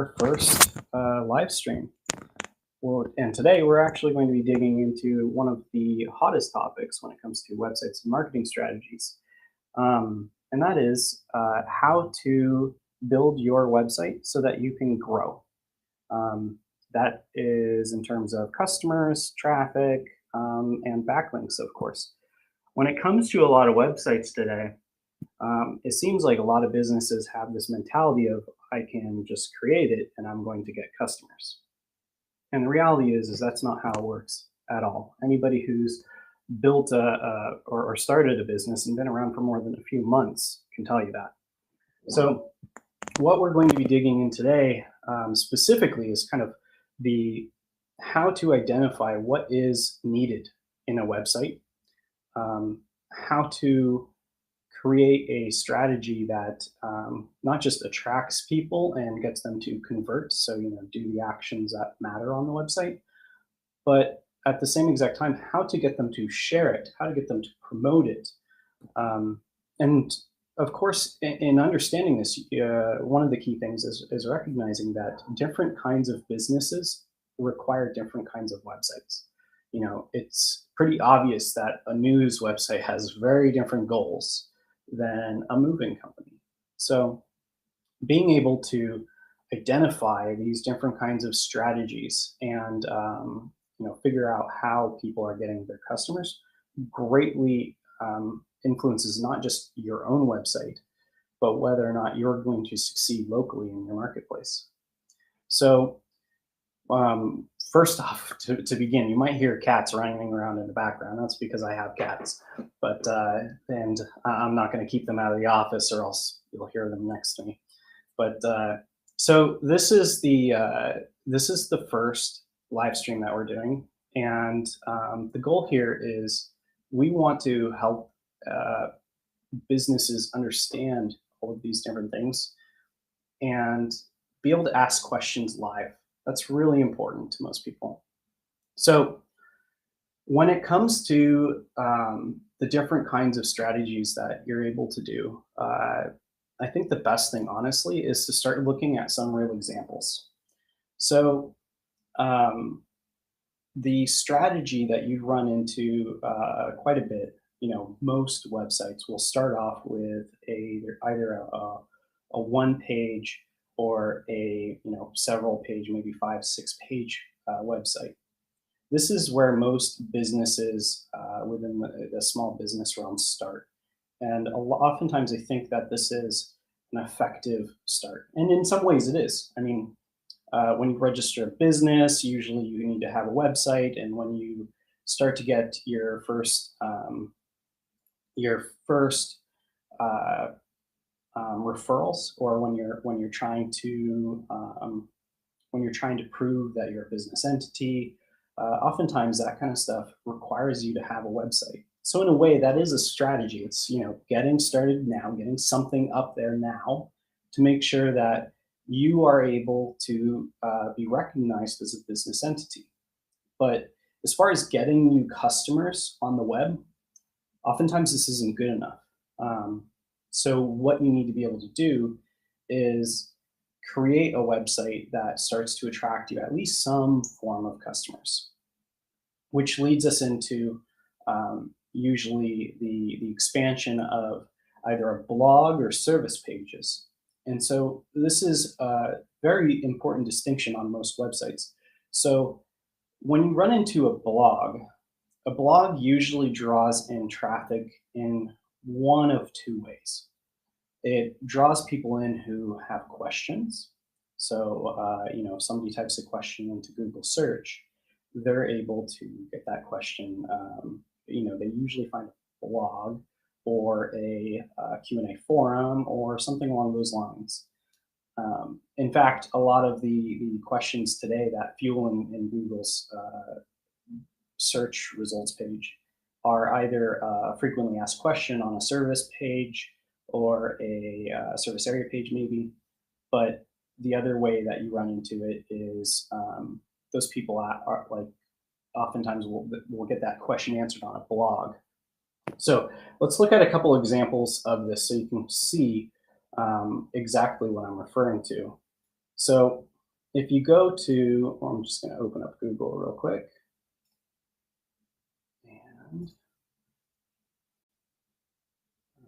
Our first live stream. Well, and today we're actually going to be digging into one of the hottest topics when it comes to websites and marketing strategies. And that is how to build your website so that you can grow. That is in terms of customers, traffic, and backlinks, of course. When it comes to a lot of websites today, it seems like a lot of businesses have this mentality of I can just create it and I'm going to get customers. And the reality is that's not how it works at all. Anybody who's built or started a business and been around for more than a few months can tell you that. So what we're going to be digging in today specifically is kind of the how to identify what is needed in a website, how to create a strategy that not just attracts people and gets them to convert, so do the actions that matter on the website, but at the same exact time, how to get them to share it, how to get them to promote it. And of course, in understanding this, one of the key things is recognizing that different kinds of businesses require different kinds of websites. It's pretty obvious that a news website has very different goals than a moving company. So being able to identify these different kinds of strategies and figure out how people are getting their customers greatly influences not just your own website, but whether or not you're going to succeed locally in your marketplace. So first off, to begin, you might hear cats running around in the background. That's because I have cats, but and I'm not going to keep them out of the office, or else you'll hear them next to me. But so this is the first live stream that we're doing, and the goal here is we want to help businesses understand all of these different things and be able to ask questions live. That's really important to most people. So when it comes to the different kinds of strategies that you're able to do, I think the best thing, honestly, is to start looking at some real examples. So the strategy that you run into quite a bit, most websites will start off with either a one-page or a several page, maybe 5-6 page website. This is where most businesses within the small business realm start, and oftentimes they think that this is an effective start, and in some ways it is. I mean, when you register a business, usually you need to have a website, and when you start to get your first referrals, or when you're trying to prove that you're a business entity, oftentimes that kind of stuff requires you to have a website. So in a way, that is a strategy. It's getting started now, getting something up there now to make sure that you are able to be recognized as a business entity. But as far as getting new customers on the web, oftentimes this isn't good enough. So what you need to be able to do is create a website that starts to attract you at least some form of customers, which leads us into usually the expansion of either a blog or service pages. And so this is a very important distinction on most websites. So when you run into a blog usually draws in traffic in one of two ways. It draws people in who have questions. So, if somebody types a question into Google search, they're able to get that question. They usually find a blog or a Q&A forum or something along those lines. In fact, a lot of the questions today that fuel in Google's search results page are either a frequently asked question on a service page or a service area page maybe. But the other way that you run into it is those people are like oftentimes will get that question answered on a blog. So let's look at a couple of examples of this so you can see exactly what I'm referring to. So if you go to, well, I'm just going to open up Google real quick. And,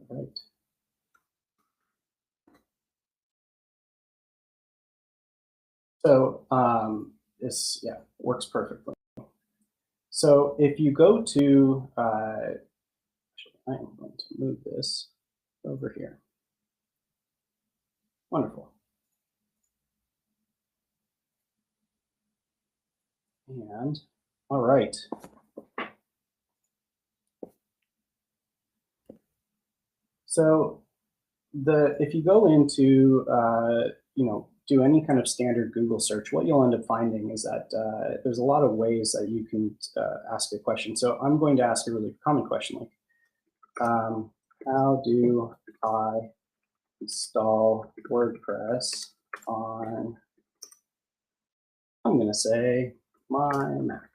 all right. So this, yeah, works perfectly. So if you go to, actually, I am going to move this over here. Wonderful. And all right. So if you go into do any kind of standard Google search, what you'll end up finding is that there's a lot of ways that you can ask a question. So I'm going to ask a really common question like, how do I install WordPress on, I'm going to say, my Mac.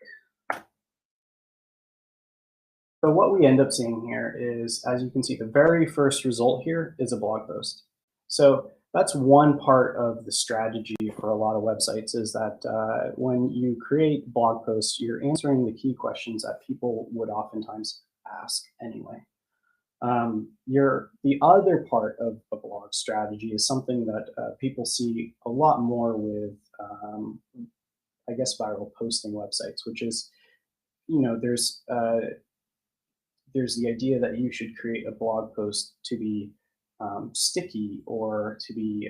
So what we end up seeing here is, as you can see, the very first result here is a blog post. So that's one part of the strategy for a lot of websites, is that when you create blog posts, you're answering the key questions that people would oftentimes ask anyway. The other part of a blog strategy is something that people see a lot more with, I guess, viral posting websites, which is, there's the idea that you should create a blog post to be sticky or to be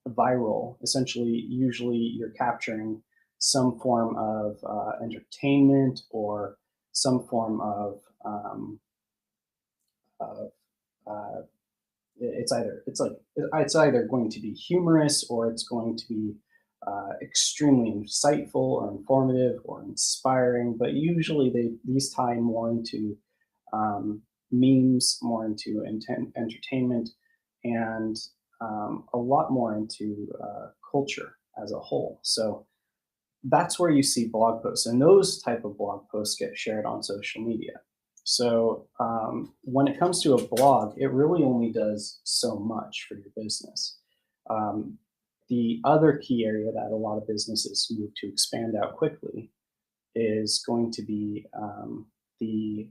viral. Essentially, usually you're capturing some form of entertainment or some form of uh, it's either going to be humorous or it's going to be extremely insightful or informative or inspiring. But usually these tie more into memes, more into entertainment, and a lot more into culture as a whole. So that's where you see blog posts, and those type of blog posts get shared on social media. So when it comes to a blog, it really only does so much for your business. Um, the other key area that a lot of businesses move to expand out quickly is going to be the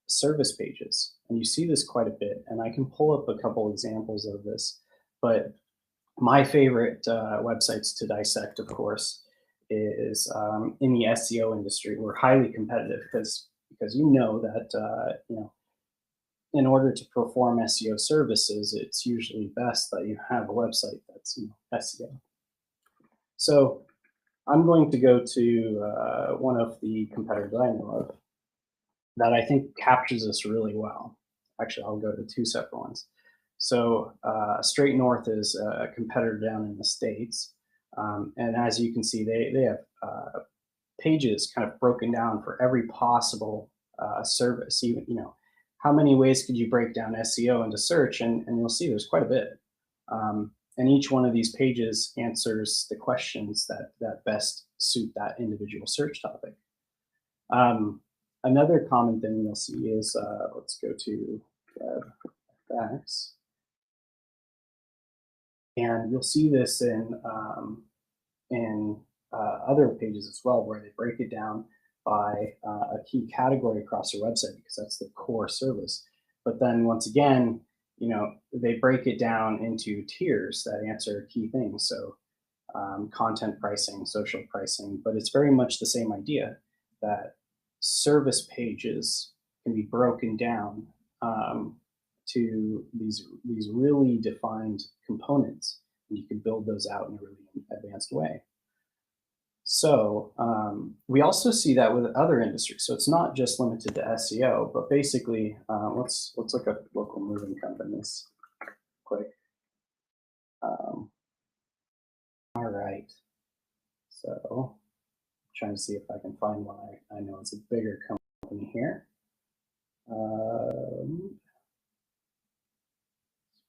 service pages. And you see this quite a bit, and I can pull up a couple examples of this. But my favorite websites to dissect, of course, is in the SEO industry. We're highly competitive because you know that in order to perform SEO services, it's usually best that you have a website that's SEO. So I'm going to go to one of the competitors I know of that I think captures this really well. Actually, I'll go to two separate ones. So Straight North is a competitor down in the States. And as you can see, they have pages kind of broken down for every possible service. Even, how many ways could you break down SEO into search? And you'll see there's quite a bit. And each one of these pages answers the questions that best suit that individual search topic. Another common thing you'll see is, let's go to WebFX. And you'll see this in other pages as well, where they break it down by a key category across your website, because that's the core service. But then once again, they break it down into tiers that answer key things. So content pricing, social pricing, but it's very much the same idea that service pages can be broken down to these really defined components, and you can build those out in a really advanced way. So we also see that with other industries. So it's not just limited to SEO, but basically, let's look at local moving companies quick. All right. So trying to see if I can find one I know it's a bigger company here.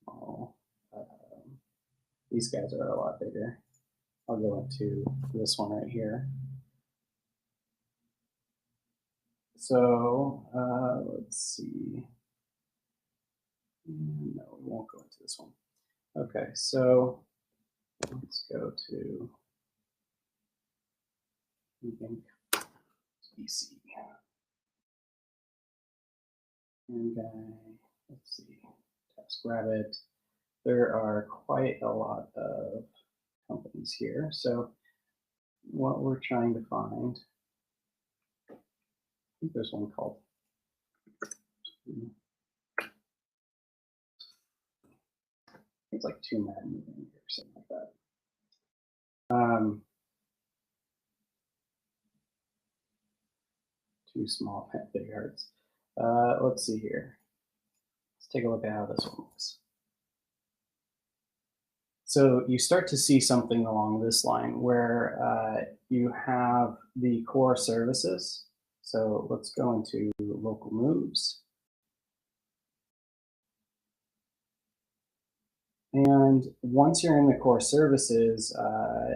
Small. These guys are a lot bigger. I'll go into this one right here. So let's see. No, we won't go into this one. Okay, so let's go to BC. And let's see, TaskRabbit. There are quite a lot of companies here. So what we're trying to find, I think there's one called it's like 2 men moving here or something like that. Two small big hearts. Let's see here. Let's take a look at how this one looks. So you start to see something along this line where you have the core services. So let's go into local moves. And once you're in the core services,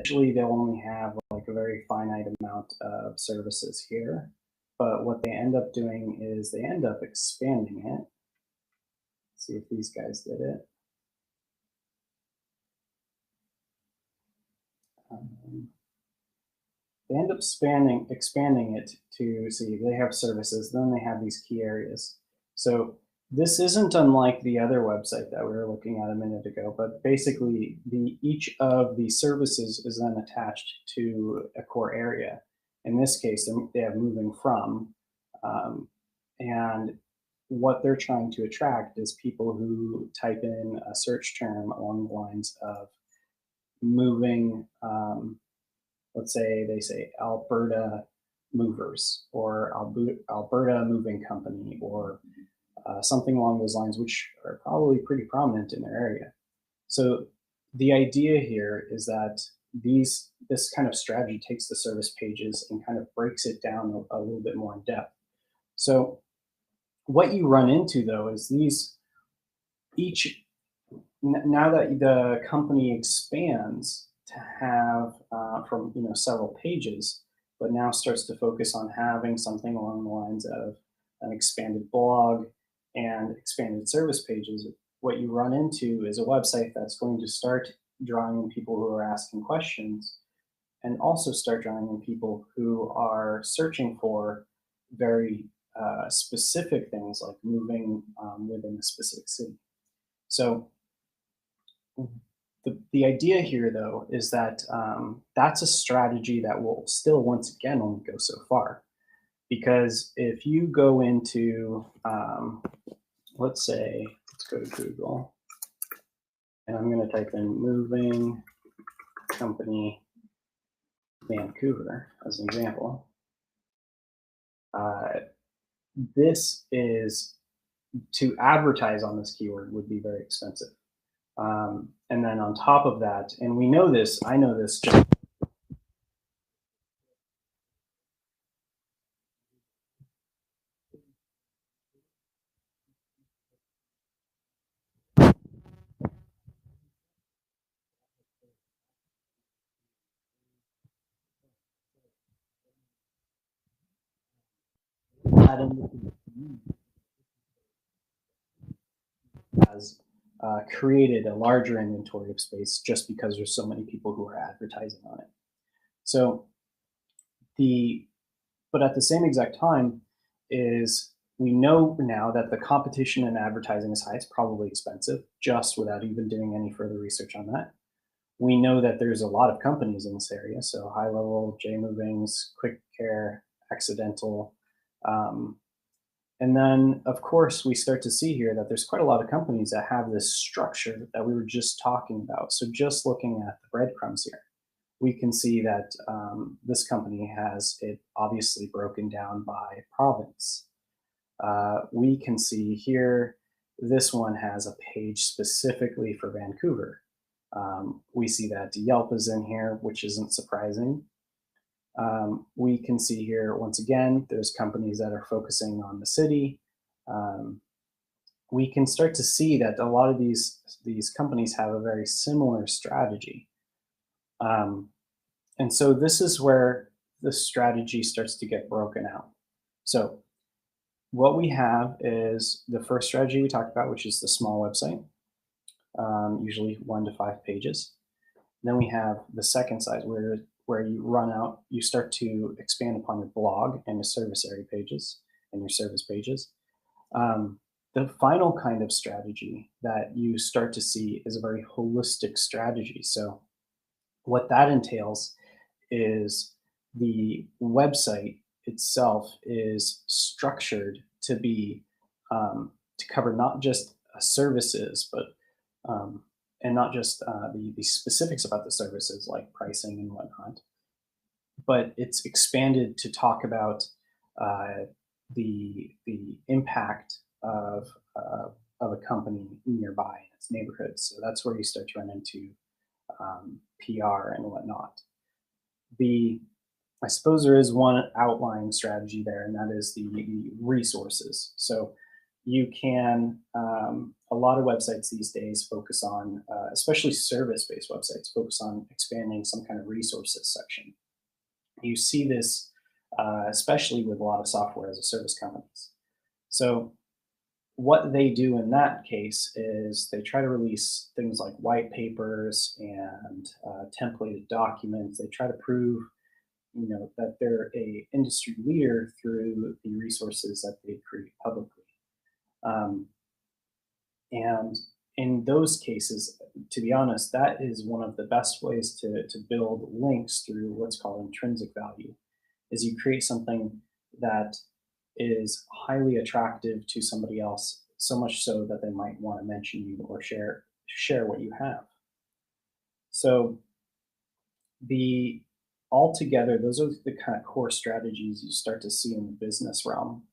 usually they'll only have like a very finite amount of services here. But what they end up doing is they end up expanding it. Let's see if these guys did it. They end up expanding it to see they have services, then they have these key areas. So this isn't unlike the other website that we were looking at a minute ago, but basically each of the services is then attached to a core area. In this case, they have moving from, and what they're trying to attract is people who type in a search term along the lines of moving, let's say they say Alberta movers or Alberta moving company or something along those lines, which are probably pretty prominent in their area. So the idea here is that this kind of strategy takes the service pages and kind of breaks it down a little bit more in depth. So what you run into though is now that the company expands to have from several pages, but now starts to focus on having something along the lines of an expanded blog and expanded service pages, what you run into is a website that's going to start drawing in people who are asking questions and also start drawing in people who are searching for very specific things like moving within a specific city. So the idea here, though, is that that's a strategy that will still, once again, only go so far. Because if you go into, let's go to Google, and I'm going to type in moving company Vancouver as an example. This is, to advertise on this keyword would be very expensive. And then on top of that, and we know this, I know this just has created a larger inventory of space just because there's so many people who are advertising on it. So but at the same exact time is we know now that the competition in advertising is high. It's probably expensive, just without even doing any further research on that. We know that there's a lot of companies in this area. So High Level, J-Movings, Quick Care, Accidental. And then, of course, we start to see here that there's quite a lot of companies that have this structure that we were just talking about. So just looking at the breadcrumbs here, we can see that this company has it obviously broken down by province. We can see here, this one has a page specifically for Vancouver. We see that Yelp is in here, which isn't surprising. We can see here, once again, there's companies that are focusing on the city. We can start to see that a lot of these companies have a very similar strategy. And so this is where the strategy starts to get broken out. So what we have is the first strategy we talked about, which is the small website, usually 1 to 5 pages. Then we have the second size, where where you start to expand upon your blog and your service area pages and your service pages. Um, the final kind of strategy that you start to see is a very holistic strategy. So, what that entails is the website itself is structured to be to cover not just services, but and not just the specifics about the services like pricing and whatnot, but it's expanded to talk about uh, the impact of a company nearby in its neighborhood. So that's where you start to run into PR and whatnot. The I suppose there is one outlying strategy there, and that is the resources. So you can a lot of websites these days focus on, especially service-based websites, focus on expanding some kind of resources section. You see this especially with a lot of software as a service companies. So what they do in that case is they try to release things like white papers and templated documents. They try to prove, that they're a industry leader through the resources that they create publicly. Um, and in those cases, to be honest, that is one of the best ways to build links through what's called intrinsic value, is you create something that is highly attractive to somebody else, so much so that they might want to mention you or share what you have. So the altogether, those are the kind of core strategies you start to see in the business realm.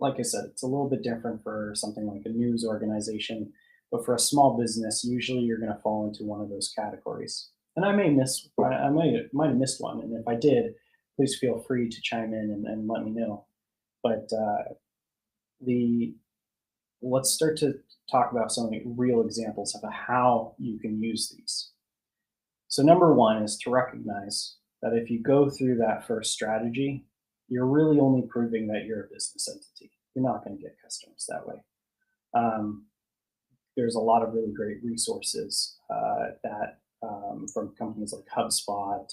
Like I said, it's a little bit different for something like a news organization, but for a small business, usually you're going to fall into one of those categories. And I might have missed one, and if I did, please feel free to chime in and let me know. But the let's start to talk about some real examples of how you can use these. So number one is to recognize that if you go through that first strategy, you're really only proving that you're a business entity. You're not going to get customers that way. Um, there's a lot of really great resources that from companies like HubSpot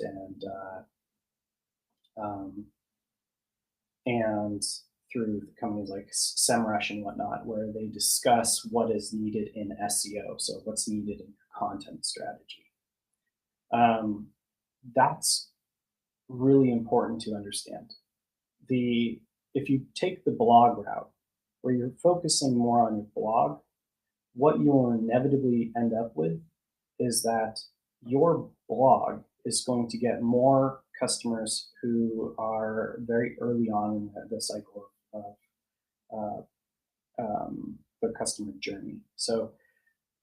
um, and through companies like SEMrush and whatnot, where they discuss what is needed in SEO, so what's needed in your content strategy. That's really important to understand. If you take the blog route, where you're focusing more on your blog, what you will inevitably end up with is that your blog is going to get more customers who are very early on in the cycle of the customer journey. So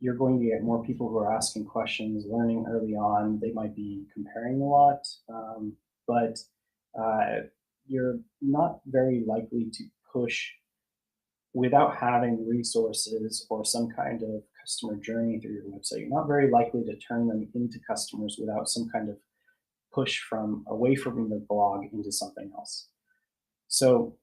you're going to get more people who are asking questions, learning early on. They might be comparing a lot, but you're not very likely to push without having resources or some kind of customer journey through your website. You're not very likely to turn them into customers without some kind of push from away from the blog into something else. So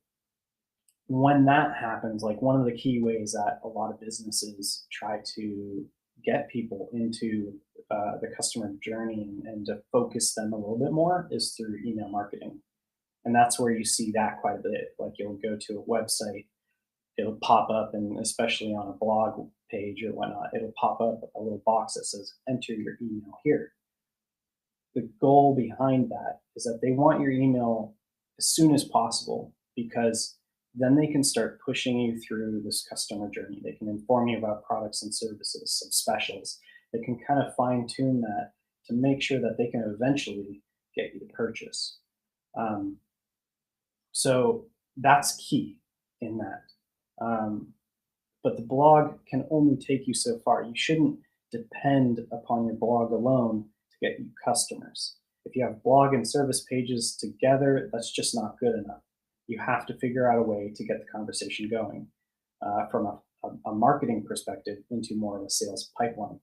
when that happens, like one of the key ways that a lot of businesses try to get people into the customer journey and to focus them a little bit more is through email marketing. And that's where you see that quite a bit. Like you'll go to a website, it'll pop up, and especially on a blog page or whatnot, it'll pop up a little box that says enter your email here. The goal behind that is that they want your email as soon as possible, because then they can start pushing you through this customer journey. They can inform you about products and services, some specials. They can kind of fine tune that to make sure that they can eventually get you to purchase. So that's key in that. But the blog can only take you so far. You shouldn't depend upon your blog alone to get you customers. If you have blog and service pages together, that's just not good enough. You have to figure out a way to get the conversation going from a marketing perspective into more of a sales pipeline.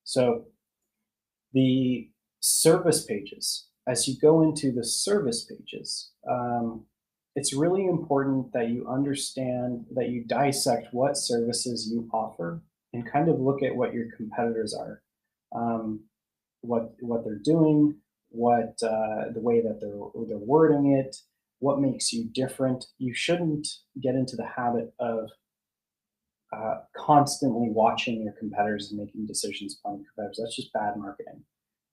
So the service pages, as you go into the service pages, it's really important that you understand, that you dissect what services you offer and kind of look at what your competitors are, what they're doing, the way that they're wording it, what makes you different. You shouldn't get into the habit of constantly watching your competitors and making decisions on competitors. That's just bad marketing.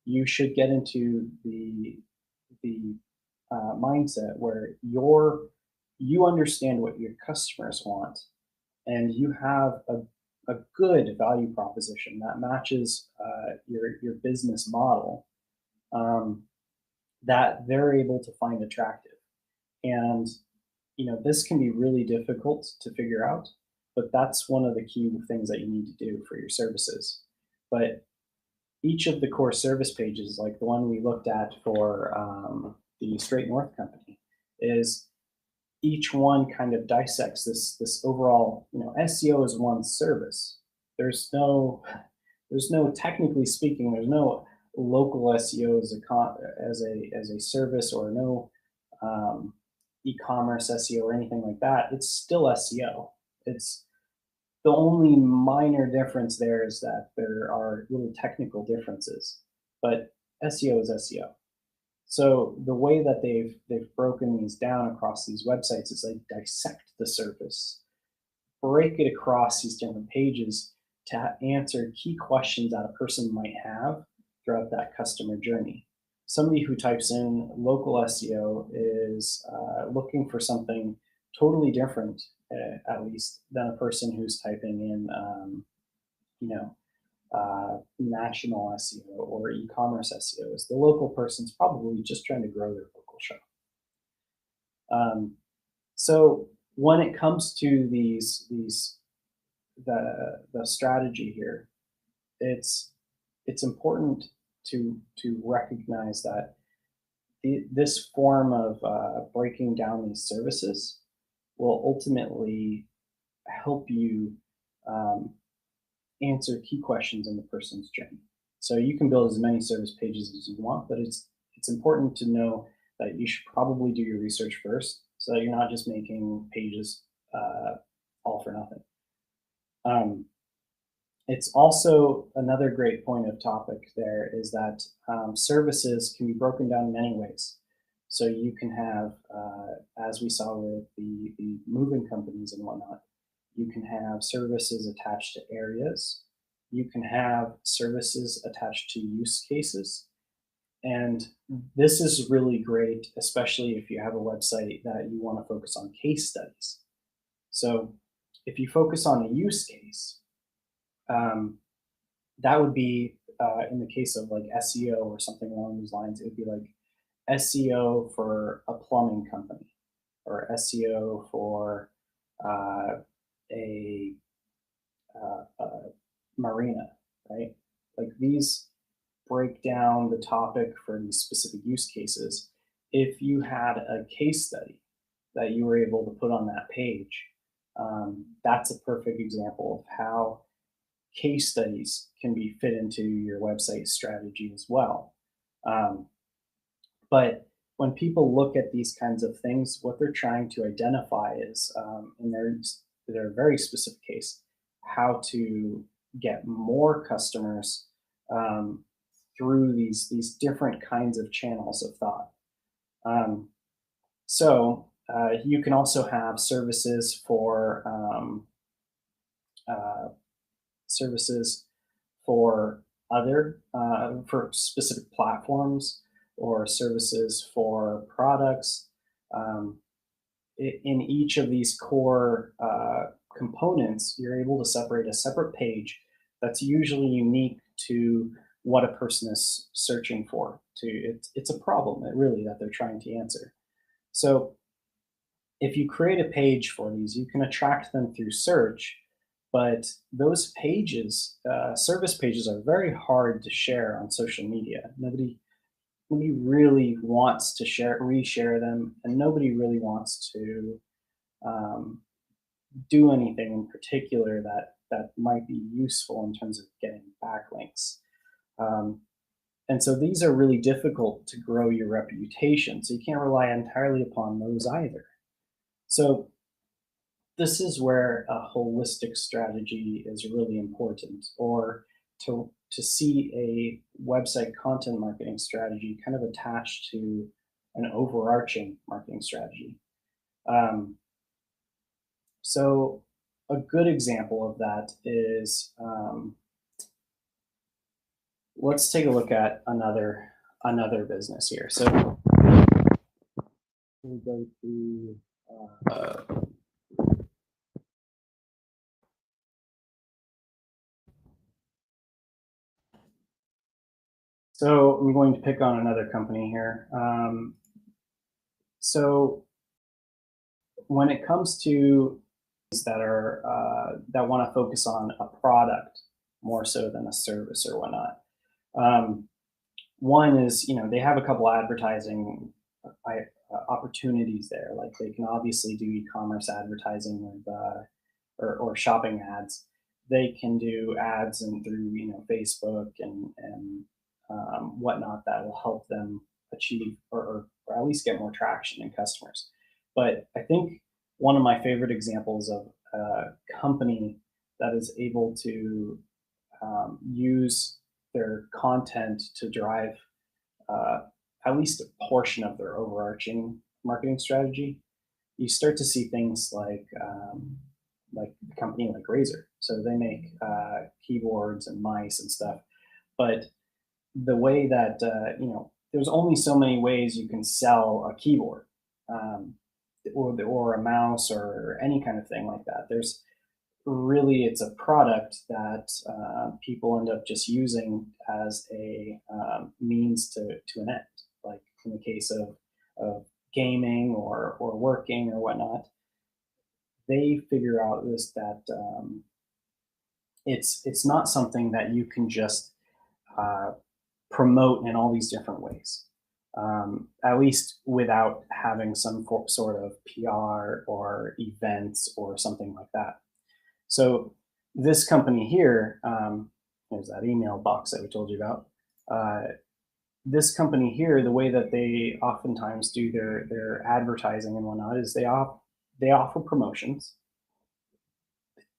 You should get into the mindset where you understand what your customers want, and you have a good value proposition that matches your business model, um, that they're able to find attractive. And this can be really difficult to figure out, but that's one of the key things that you need to do for your services. But each of the core service pages, like the one we looked at for the Straight North Company, is each one kind of dissects this overall. SEO is one service. There's no technically speaking, there's no local SEO as a service, or no um, e-commerce SEO or anything like that. It's still SEO. It's the only minor difference there is that there are little technical differences, but SEO is SEO. So the way that they've broken these down across these websites is they dissect the surface, break it across these different pages to answer key questions that a person might have throughout that customer journey. Somebody who types in local SEO is looking for something totally different, at least, than a person who's typing in, you know, national SEO or e-commerce SEO. Is the local person's probably just trying to grow their local shop. Um, so when it comes to the strategy here, it's important to recognize that this form of breaking down these services will ultimately help you um, answer key questions in the person's journey. So you can build as many service pages as you want, but it's important to know that you should probably do your research first, so that you're not just making pages all for nothing. Um, it's also another great point of topic there is that services can be broken down in many ways. So you can have, as we saw with the moving companies and whatnot, you can have services attached to areas. You can have services attached to use cases. And this is really great, especially if you have a website that you want to focus on case studies. So if you focus on a use case, um, that would be in the case of like SEO or something along those lines, it would be like SEO for a plumbing company, or SEO for uh, a, a marina, right? Like these break down the topic for these specific use cases. If you had a case study that you were able to put on that page, that's a perfect example of how case studies can be fit into your website strategy as well. Um, but when people look at these kinds of things, what they're trying to identify is, in their very specific case, how to get more customers um, through these different kinds of channels of thought. Um, so you can also have uh, services for for specific platforms, or services for products. Um, in each of these core components, you're able to separate a separate page that's usually unique to what a person is searching for. It's a problem that they're trying to answer. So if you create a page for these, you can attract them through search, but those pages, service pages, are very hard to share on social media. Nobody really wants to reshare them, and nobody really wants to um, do anything in particular that might be useful in terms of getting backlinks. Um, and so these are really difficult to grow your reputation. So you can't rely entirely upon those either. So this is where a holistic strategy is really important, or to see a website content marketing strategy kind of attached to an overarching marketing strategy. Um, so a good example of that is let's take a look at another business here. So we go to so I'm going to pick on another company here. So when it comes to that are that want to focus on a product more so than a service or whatnot, one is they have a couple advertising opportunities there. Like they can obviously do e-commerce advertising with or shopping ads. They can do ads and through Facebook and whatnot that will help them achieve or at least get more traction in customers. But I think one of my favorite examples of a company that is able to use their content to drive uh, at least a portion of their overarching marketing strategy, you start to see things like a company like Razer. So they make keyboards and mice and stuff, but the way that there's only so many ways you can sell a keyboard, um, or a mouse or any kind of thing like that. There's really it's a product that people end up just using as a means to an end. Like in the case of gaming or working or whatnot, they figure out this that it's not something that you can just uh, promote in all these different ways. At least without having some sort of PR or events or something like that. So this company here, there's that email box that we told you about. This company here, the way that they oftentimes do their advertising and whatnot is they offer promotions.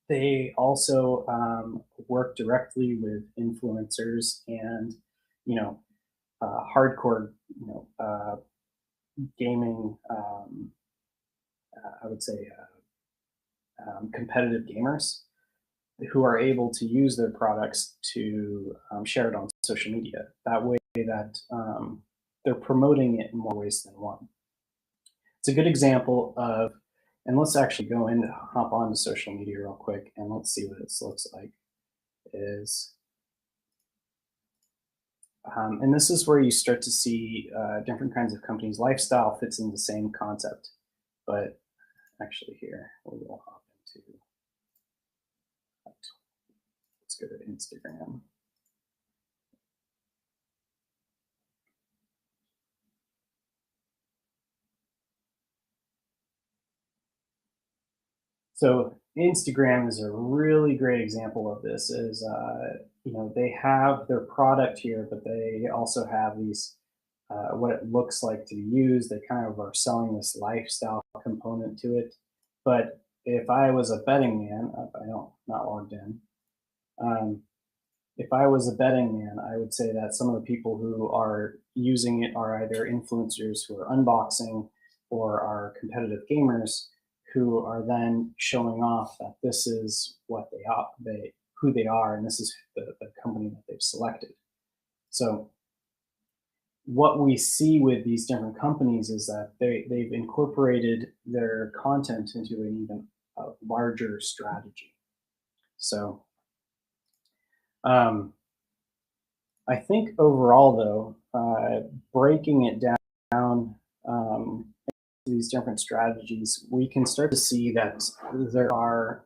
They also work directly with influencers and hardcore gaming. I would say competitive gamers who are able to use their products to share it on social media. That way that they're promoting it in more ways than one. It's a good example of, and let's actually go in, hop onto social media real quick, and let's see what this looks like. Is and this is where you start to see different kinds of companies. Lifestyle fits in the same concept, but actually here we will hop into. Let's go to Instagram. So Instagram is a really great example of this. Is they have their product here, but they also have these what it looks like to use. They kind of are selling this lifestyle component to it. But if I was a betting man, I don't not logged in. Um, if I was a betting man, I would say that some of the people who are using it are either influencers who are unboxing or are competitive gamers who are then showing off that this is what they are, who they are, and this is the company that they've selected. So what we see with these different companies is that they've incorporated their content into an even larger strategy. So I think overall, though, breaking it down these different strategies, we can start to see that there are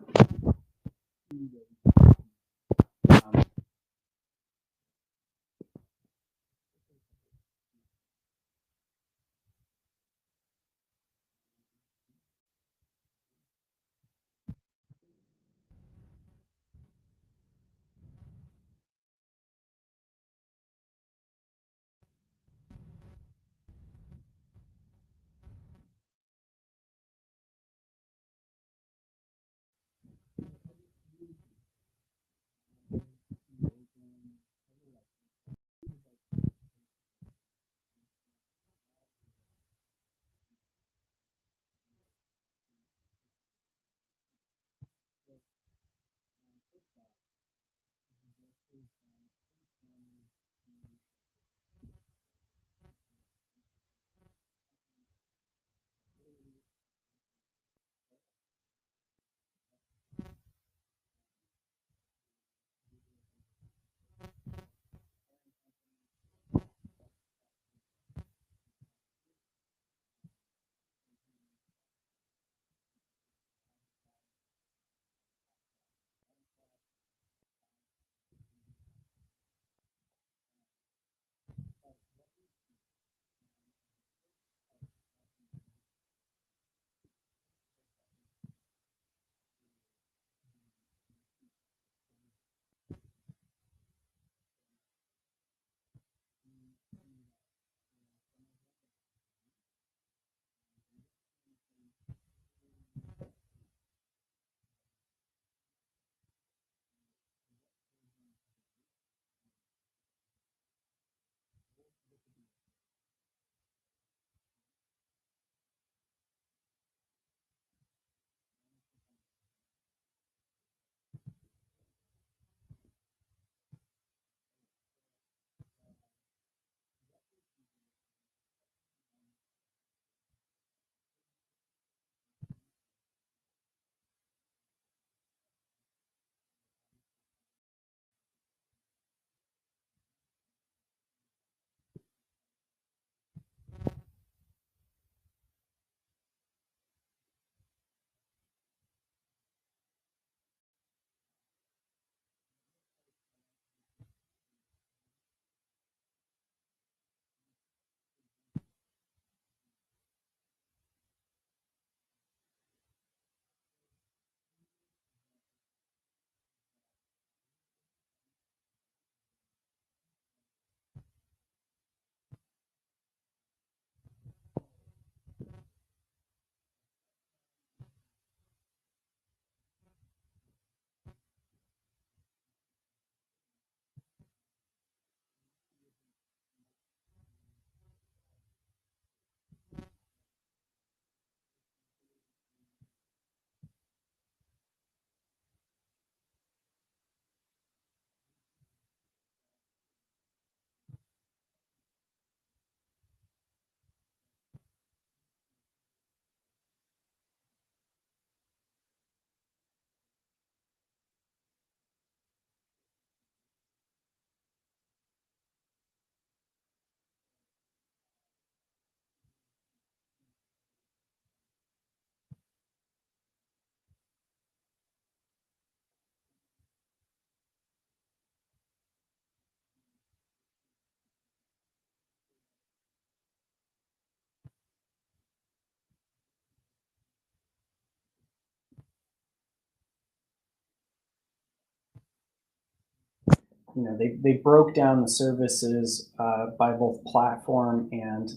they broke down the services by both platform and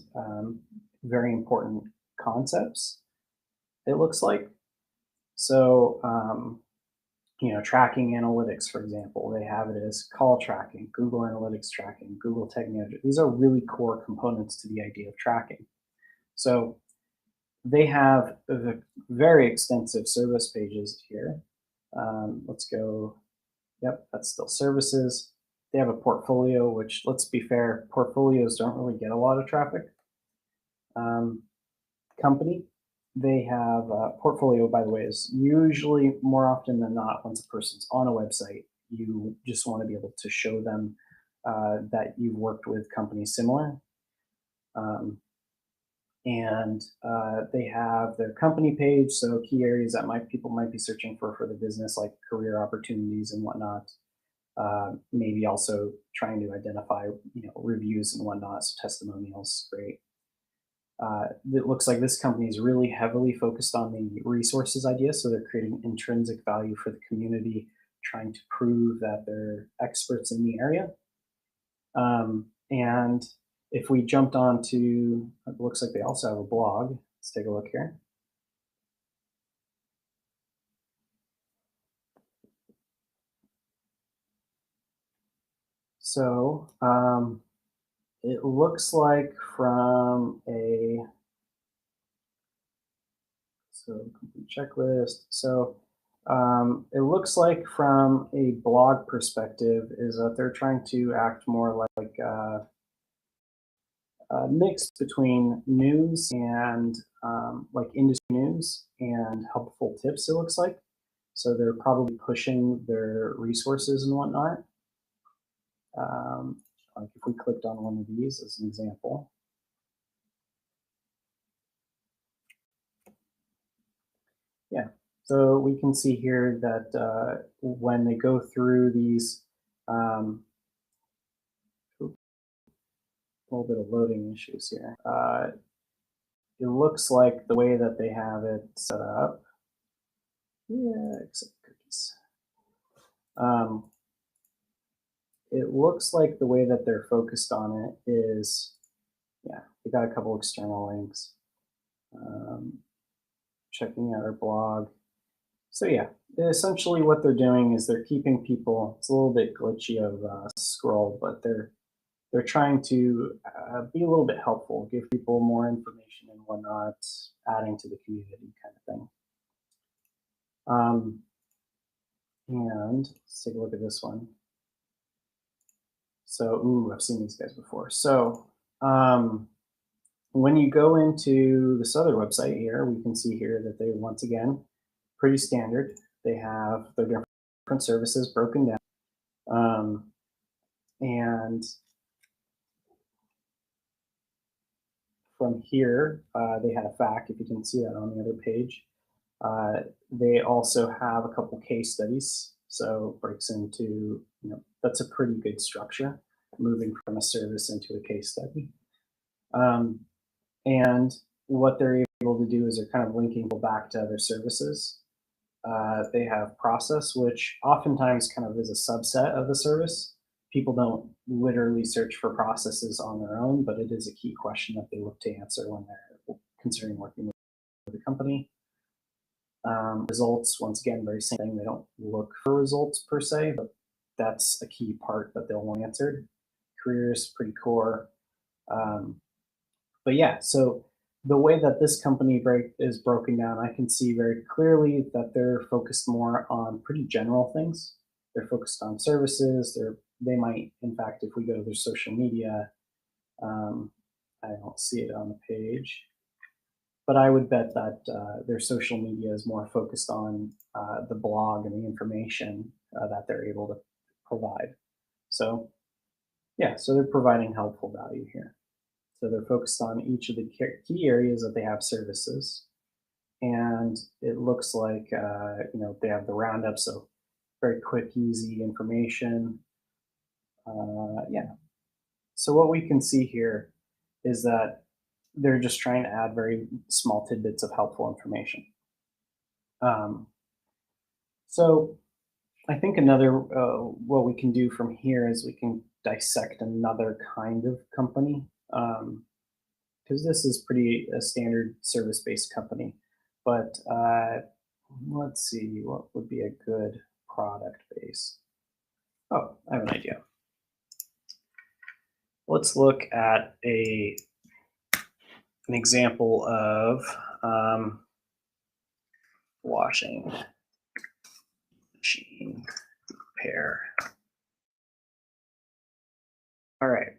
very important concepts, it looks like. So, tracking analytics, for example, they have it as call tracking, Google Analytics tracking, Google Tag Manager. These are really core components to the idea of tracking. So they have very extensive service pages here. Let's go. Yep, that's still services. They have a portfolio, which, let's be fair, portfolios don't really get a lot of traffic. Company, they have a portfolio, by the way, is usually more often than not, once a person's on a website, you just want to be able to show them that you've worked with companies similar. And they have their company page, so key areas that people might be searching for the business, like career opportunities and whatnot. Maybe also trying to identify, reviews and whatnot, so testimonials, great. It looks like this company is really heavily focused on the resources idea, so they're creating intrinsic value for the community, trying to prove that they're experts in the area. And if we jumped on to, it looks like they also have a blog. Let's take a look here. So it looks like from a complete checklist. So it looks like from a blog perspective is that they're trying to act more like a mix between news and like industry news and helpful tips, it looks like. So they're probably pushing their resources and whatnot. Like if we clicked on one of these as an example. Yeah, so we can see here that when they go through these, a little bit of loading issues here. It looks like the way that they have it set up. Yeah, except cookies. It looks like the way that they're focused on it is, yeah, we got a couple external links. Checking out our blog. So yeah, essentially what they're doing is they're keeping people, it's a little bit glitchy of scroll, but they're trying to be a little bit helpful, give people more information and whatnot, adding to the community kind of thing. And let's take a look at this one. So, ooh, I've seen these guys before. So when you go into this other website here, we can see here that they, once again, pretty standard. They have their different services broken down. And from here, they had a FAQ, if you didn't see that on the other page. They also have a couple case studies. So breaks into, that's a pretty good structure, moving from a service into a case study. And what they're able to do is they're kind of linking people back to other services. They have process, which oftentimes kind of is a subset of the service. People don't literally search for processes on their own, but it is a key question that they look to answer when they're considering working with a company. Results, once again, very same thing. They don't look for results per se, but that's a key part that they'll want answered. Careers, pretty core. But yeah, so the way that this company is broken down, I can see very clearly that they're focused more on pretty general things. They're focused on services. They might, in fact, if we go to their social media, I don't see it on the page, but I would bet that their social media is more focused on the blog and the information that they're able to provide. So yeah, so they're providing helpful value here. So they're focused on each of the key areas that they have services. And it looks like, they have the roundup, so very quick, easy information. Yeah. So what we can see here is that they're just trying to add very small tidbits of helpful information. So I think another what we can do from here is we can dissect another kind of company, because this is pretty a standard service-based company. But let's see, what would be a good product base? Oh, I have an idea. Let's look at an example of washing machine repair. All right.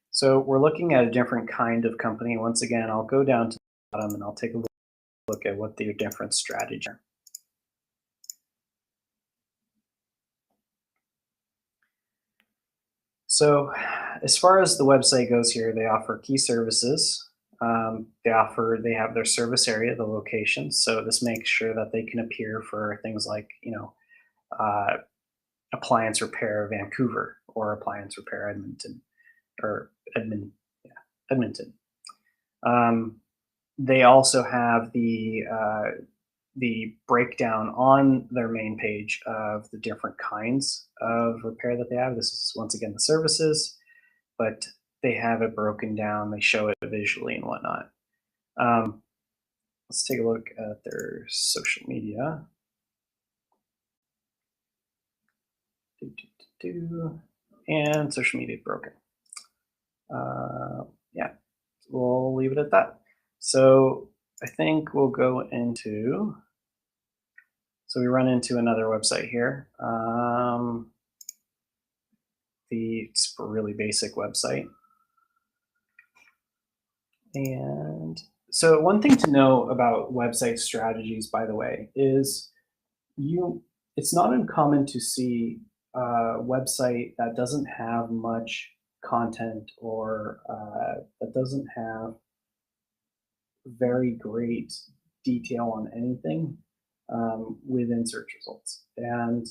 So we're looking at a different kind of company. Once again, I'll go down to the bottom and I'll take a look at what the different strategies are. So as far as the website goes here, they offer key services. They have their service area, the locations. So this makes sure that they can appear for things like, uh, appliance repair Vancouver or appliance repair Edmonton or Edmonton. They also have the breakdown on their main page of the different kinds of repair that they have. This is once again the services, but they have it broken down. They show it visually and whatnot. Let's take a look at their social media. And social media broken. Yeah, we'll leave it at that. So I think we'll go into, so we run into another website here. It's a really basic website. And so one thing to know about website strategies, by the way, is it's not uncommon to see a website that doesn't have much content or that doesn't have very great detail on anything within search results. And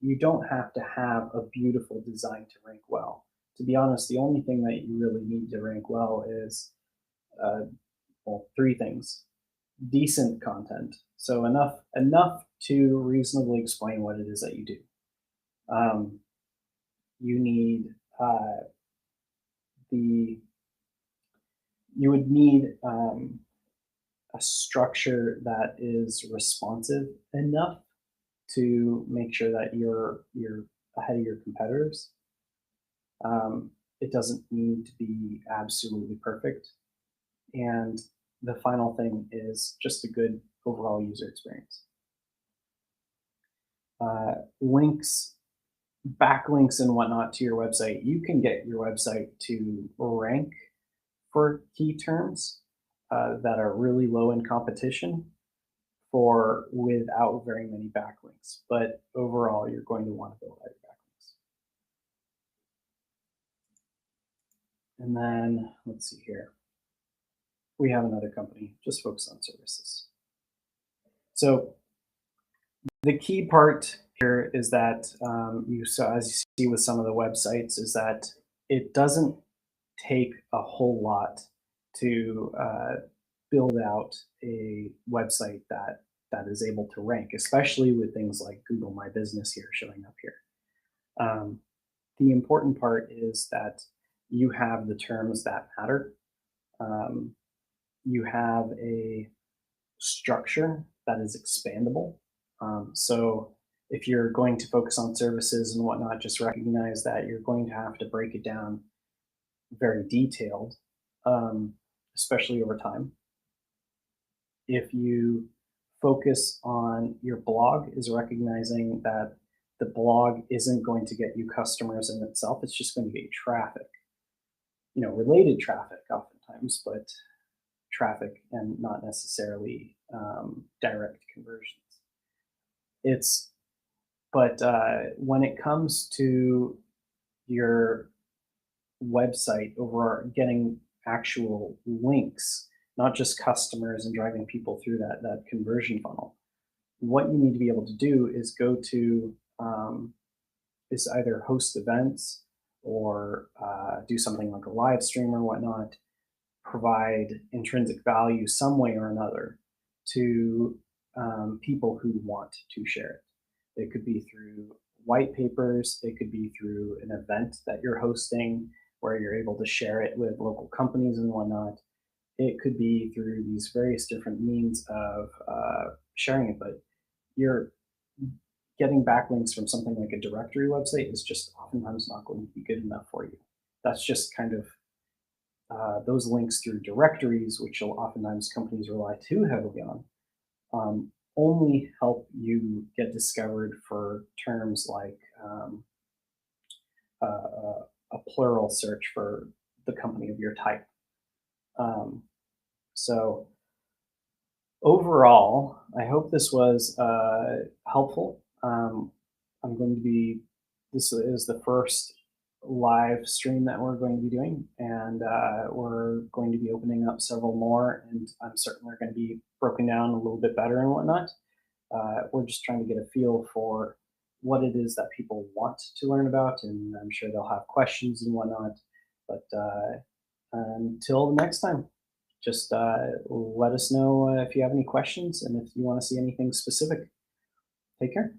you don't have to have a beautiful design to rank well. To be honest, the only thing that you really need to rank well is three things: decent content, so enough to reasonably explain what it is that you do. You need you would need a structure that is responsive enough to make sure that you're ahead of your competitors. It doesn't need to be absolutely perfect. And the final thing is just a good overall user experience. Links, backlinks, and whatnot to your website. You can get your website to rank for key terms that are really low in competition without very many backlinks. But overall, you're going to want to build out your backlinks. And then let's see here. We have another company just focused on services. So the key part here is that as you see with some of the websites, is that it doesn't take a whole lot to build out a website that is able to rank, especially with things like Google My Business here showing up here. The important part is that you have the terms that matter. You have a structure that is expandable. So if you're going to focus on services and whatnot, just recognize that you're going to have to break it down very detailed, especially over time. If you focus on your blog, is recognizing that the blog isn't going to get you customers in itself. It's just going to get you traffic, related traffic oftentimes, but traffic and not necessarily direct conversions. But when it comes to your website over getting actual links, not just customers and driving people through that conversion funnel, what you need to be able to do is go to is either host events or do something like a live stream or whatnot, provide intrinsic value some way or another to people who want to share it. It could be through white papers. It could be through an event that you're hosting where you're able to share it with local companies and whatnot. It could be through these various different means of sharing it, but you're getting backlinks from something like a directory website is just oftentimes not going to be good enough for you. That's just kind of those links through directories, which oftentimes companies rely too heavily on, only help you get discovered for terms like a plural search for the company of your type. Um, so overall, I hope this was helpful. I'm going to be, this is the first live stream that we're going to be doing, and we're going to be opening up several more, and I'm certain they're going to be broken down a little bit better and whatnot. We're just trying to get a feel for what it is that people want to learn about, and I'm sure they'll have questions and whatnot. But until next time, just let us know if you have any questions and if you want to see anything specific. Take care.